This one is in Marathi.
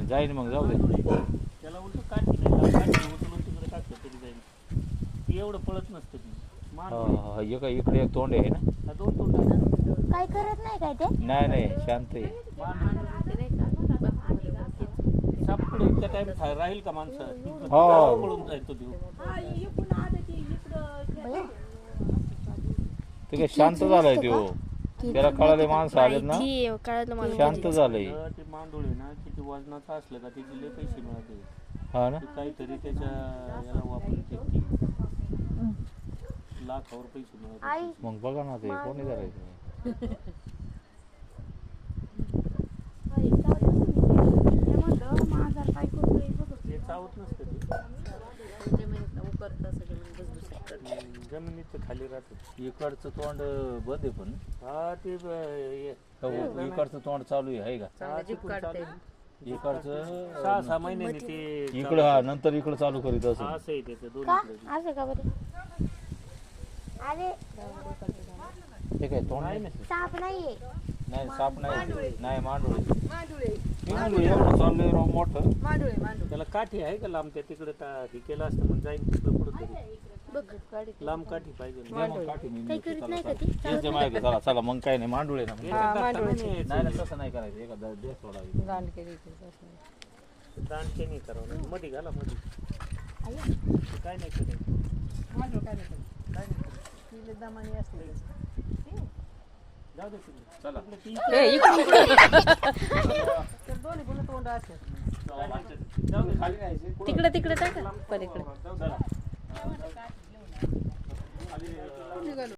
जाईन मग जाऊ दे. त्याला उलट काठी नाही काठी उचलून तिकडे टाकलं तरी जाईल. ती एवढं पळत नसतं ती. इकडे एक तोंड आहे ना. दोन तोंड काय करत नाही काय ते? नाही नाही शांत आहे. सापडे इतका टाइम राहील का माणसं हो. पळून जाईल तो देव. ते काय शांत झालाय तो. त्याला कळाले माणसं आले ना कळलं मला. शांत झालंय. ते मांडोळे ना किती वजनाचं असलं का त्याचे लय पैसे मिळते. हा ना. ते काहीतरी त्याच्या याला वापरते ती लाखावर पैसे मिळते. मग बघा ना ते कोणी करायचं. ते चावत नसतं ते जमिनीत खाली राहत. इकडचं तोंड बंद आहे पण. हा ते इकडचं तोंड चालू आहे का. इकडचं 6-6 महिन्यांनी ते इकडं हा नंतर इकडं चालू करीत असं. असं आहे त्याचं का दोन्ही. असं का बरं? अरे ते काय तोंड नाही. साप नाहीये. नाही साप नाही. नाही मांडोळे. मी म्हणलो एवढं चाललंय राव मोठं. त्याला काठी आहे का लांब? त्या तिकडे हे केलं असतं मग जाईल तिकडं पुढं तरी. लांब काठी पाहिजे ना. काही करीत नाही का ती? चला चला मग काय नाही मांडोळे ना. नाही नाही तसं नाही करायचं. एखादा देश सोडावी. दांडके नाही करावं. मध्ये घाला मध्ये. काय नाही करायचं. जाऊ दे तिकडे. चला जाऊ दे खाली नाही. तिकडे तिकडे टाका पलीकडे. चला.